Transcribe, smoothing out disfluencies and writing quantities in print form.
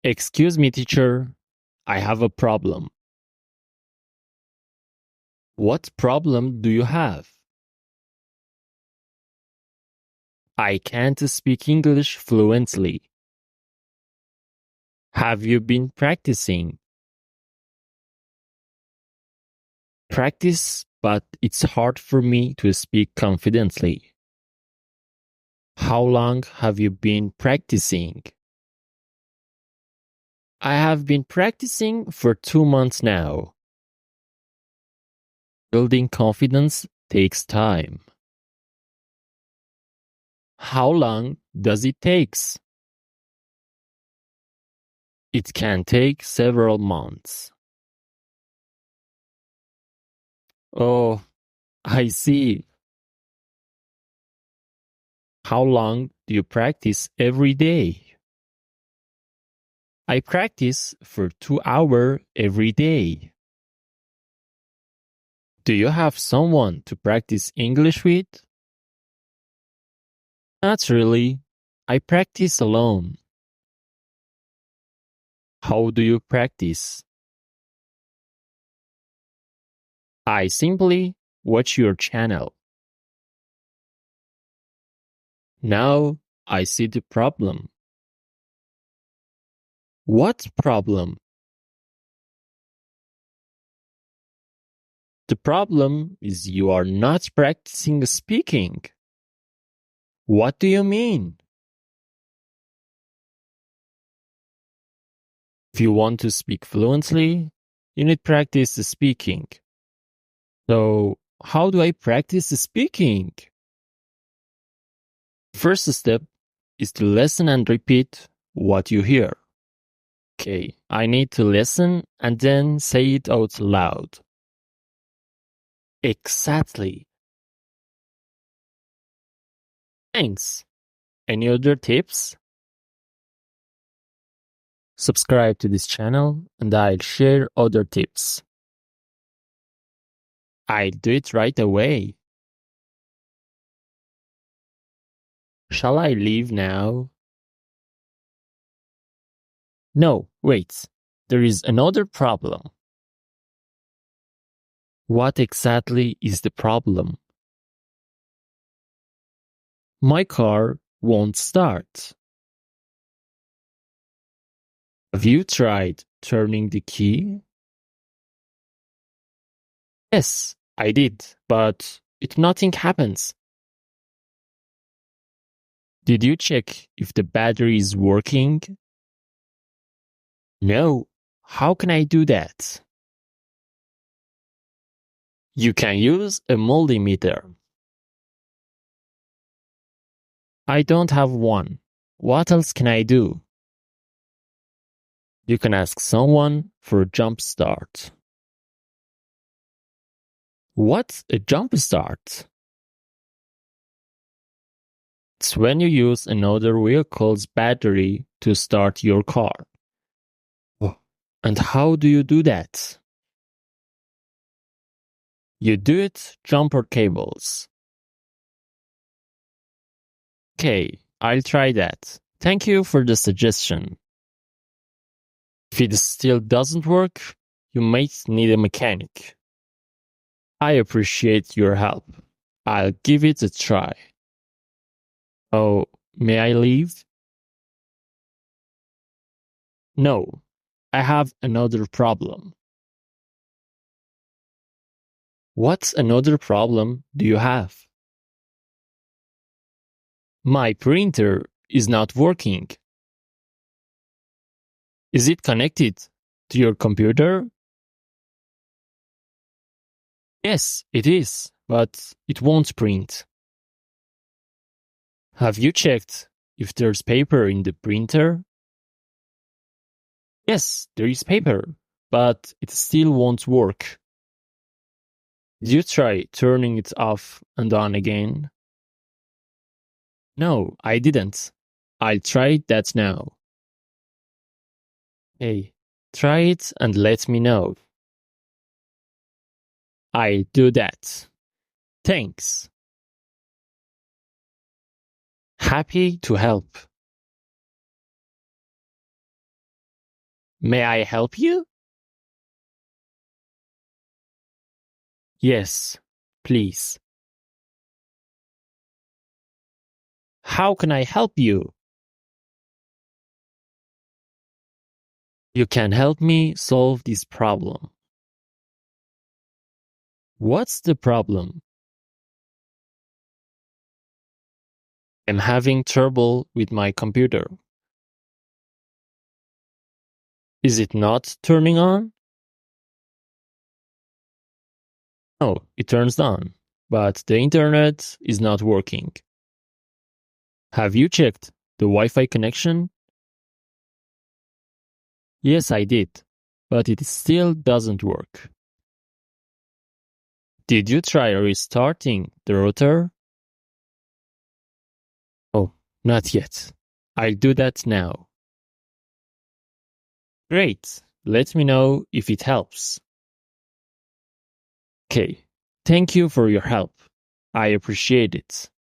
Excuse me, teacher. I have a problem. What problem do you have? I can't speak English fluently. Have you been practicing? Practice, but it's hard for me to speak confidently. How long have you been practicing? I have been practicing for 2 months now. Building confidence takes time. How long does it take? It can take several months. Oh, I see. How long do you practice every day? I practice for 2 hours every day. Do you have someone to practice English with? Not really. I practice alone. How do you practice? I simply watch your channel. Now I see the problem. What problem? The problem is you are not practicing speaking. What do you mean? If you want to speak fluently, you need practice speaking. So, how do I practice speaking? First step is to listen and repeat what you hear. Okay, I need to listen and then say it out loud. Exactly. Thanks. Any other tips? Subscribe to this channel and I'll share other tips. I'll do it right away. Shall I leave now? No, wait. There is another problem. What exactly is the problem? My car won't start. Have you tried turning the key? Yes, I did, but nothing happens. Did you check if the battery is working? No. How can I do that? You can use a multimeter. I don't have one. What else can I do? You can ask someone for a jump start. What's a jump start? It's when you use another vehicle's battery to start your car. Oh. And how do you do that? You do it jumper cables. Okay, I'll try that. Thank you for the suggestion. If it still doesn't work, you might need a mechanic. I appreciate your help. I'll give it a try. Oh, may I leave? No, I have another problem. What another problem do you have? My printer is not working. Is it connected to your computer? Yes, it is, but it won't print. Have you checked if there's paper in the printer? Yes, there is paper, but it still won't work. Did you try turning it off and on again? No, I didn't. I'll try that now. Hey, try it and let me know. I'll do that. Thanks. Happy to help. May I help you? Yes, please. How can I help you? You can help me solve this problem. What's the problem? I'm having trouble with my computer. Is it not turning on? No, it turns on, but the internet is not working. Have you checked the Wi-Fi connection? Yes, I did, but it still doesn't work. Did you try restarting the router? Oh, not yet. I'll do that now. Great. Let me know if it helps. Okay. Thank you for your help. I appreciate it.